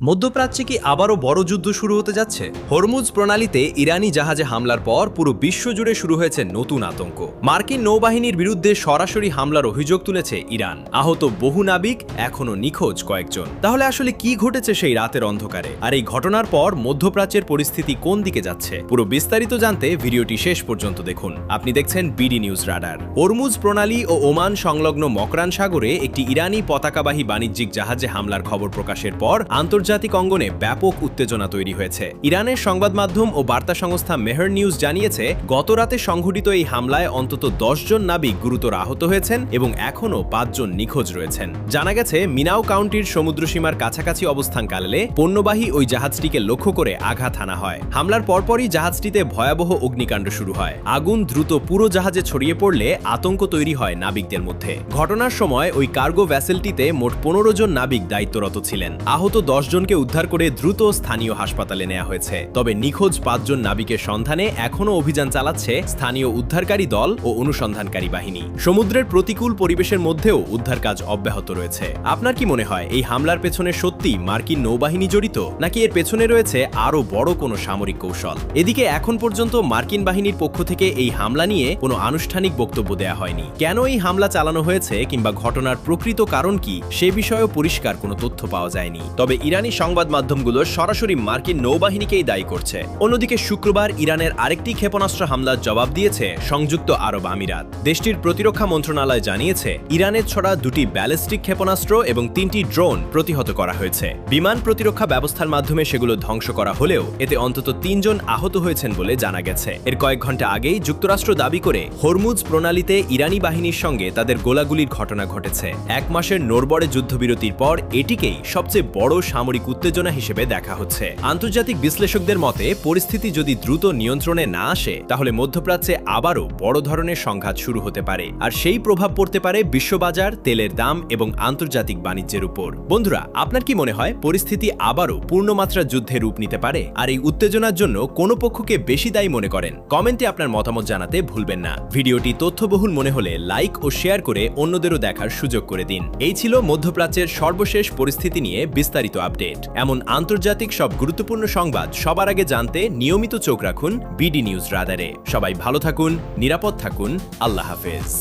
মধ্যপ্রাচ্যে কি আবারও বড় যুদ্ধ শুরু হতে যাচ্ছে? হরমুজ প্রণালীতে ইরানি জাহাজে হামলার পর পুরো বিশ্বজুড়ে শুরু হয়েছে নতুন আতঙ্ক। মার্কিন নৌবাহিনীর বিরুদ্ধে সরাসরি হামলার অভিযোগ তুলেছে ইরান। আহত বহু নাবিক, এখনও নিখোঁজ কয়েকজন। তাহলে আসলে কি ঘটেছে সেই রাতের অন্ধকারে? আর এই ঘটনার পর মধ্যপ্রাচ্যের পরিস্থিতি কোন দিকে যাচ্ছে? পুরো বিস্তারিত জানতে ভিডিওটি শেষ পর্যন্ত দেখুন। আপনি দেখছেন বিডি নিউজ রাডার। হরমুজ প্রণালী ও ওমান সংলগ্ন মকরান সাগরে একটি ইরানি পতাকাবাহী বাণিজ্যিক জাহাজে হামলার খবর প্রকাশের পর আন্তর্জাতিক অঙ্গনে ব্যাপক উত্তেজনা তৈরি হয়েছে। ইরানের সংবাদ মাধ্যম ও বার্তা সংস্থা মেহর নিউজ জানিয়েছে, গত রাতে সংঘটিত এই হামলায় অন্তত 10 জন নাবিক গুরুতর আহত হয়েছেন এবং এখনও 5 জন নিখোঁজ রয়েছেন। জানা গেছে, মিনাও কাউন্টির সমুদ্রসীমার কাছাকাছি অবস্থানকালে পণ্যবাহী ওই জাহাজটিকে লক্ষ্য করে আঘাত হানা হয়। হামলার পরপরই জাহাজটিতে ভয়াবহ অগ্নিকাণ্ড শুরু হয়। আগুন দ্রুত পুরো জাহাজে ছড়িয়ে পড়লে আতঙ্ক তৈরি হয় নাবিকদের মধ্যে। ঘটনার সময় ওই কার্গো ভ্যাসেলটিতে মোট 15 জন নাবিক দায়িত্বরত ছিলেন। আহত 10 জনকে উদ্ধার করে দ্রুত স্থানীয় হাসপাতালে নেওয়া হয়েছে। তবে নিখোঁজ 5 জন নাবিকের সন্ধানে এখনও অভিযান চালাচ্ছে স্থানীয় উদ্ধারকারী দল ও অনুসন্ধানকারী বাহিনী। সমুদ্রের প্রতিকূল পরিবেশের মধ্যেও উদ্ধার কাজ অব্যাহত রয়েছে। আপনার কি মনে হয়, এই হামলার পেছনে সত্যি মার্কিন নৌবাহিনী জড়িত, নাকি এর পেছনে রয়েছে আরও বড় কোনো সামরিক কৌশল? এদিকে এখন পর্যন্ত মার্কিন বাহিনীর পক্ষ থেকে এই হামলা নিয়ে কোনো আনুষ্ঠানিক বক্তব্য দেয়া হয়নি। কেন এই হামলা চালানো হয়েছে কিংবা ঘটনার প্রকৃত কারণ কি, সে বিষয়েও পরিষ্কার কোনো তথ্য পাওয়া যায়নি। তবে ইরানি সংবাদ মাধ্যমগুলো সরাসরি মার্কিন নৌবাহিনীকেই দায়ী করছে। অন্যদিকে শুক্রবার ইরানের আরেকটি ক্ষেপণাস্ত্র হামলার জবাব দিয়েছে সংযুক্ত আরব আমিরাত। দেশটির প্রতিরক্ষা মন্ত্রণালয় জানিয়েছে, ইরানের ছড়া 2টি ব্যালিস্টিক ক্ষেপণাস্ত্র এবং 3টি ড্রোন প্রতিহত করা হয়েছে। বিমান প্রতিরক্ষা ব্যবস্থার মাধ্যমে সেগুলো ধ্বংস করা হলেও এতে অন্তত 3 জন আহত হয়েছেন বলে জানা গেছে। এর কয়েক ঘন্টা আগেই যুক্তরাষ্ট্র দাবি করে হরমুজ প্রণালীতে ইরানি বাহিনীর সঙ্গে তাদের গোলাগুলির ঘটনা ঘটেছে। 1 মাসের নড়বড়ে যুদ্ধবিরতির পর এটিকেই সবচেয়ে বড় সামরিক উত্তেজনা হিসেবে দেখা হচ্ছে। আন্তর্জাতিক বিশ্লেষকদের মতে, পরিস্থিতি যদি দ্রুত নিয়ন্ত্রণে না আসে, তাহলে মধ্যপ্রাচ্যে আবারও বড় ধরনের সংঘাত শুরু হতে পারে। আর সেই প্রভাব পড়তে পারে বিশ্ববাজার, তেলের দাম এবং আন্তর্জাতিক বাণিজ্যের উপর। বন্ধুরা, আপনার কি মনে হয় পরিস্থিতি আবারও পূর্ণমাত্রা যুদ্ধে রূপ নিতে পারে? আর এই উত্তেজনার জন্য কোন পক্ষকে বেশি দায়ী মনে করেন? কমেন্টে আপনার মতামত জানাতে ভুলবেন না। ভিডিওটি তথ্যবহুল মনে হলে লাইক ও শেয়ার করে অন্যদেরও দেখার সুযোগ করে দিন। এই ছিল মধ্যপ্রাচ্যের সর্বশেষ পরিস্থিতি নিয়ে বিস্তারিত আপডেট। এমন আন্তর্জাতিক সব গুরুত্বপূর্ণ সংবাদ সবার আগে জানতে নিয়মিত চোখ রাখুন বিডি নিউজ রাডারে। সবাই ভালো থাকুন, নিরাপদ থাকুন। আল্লাহ হাফেজ।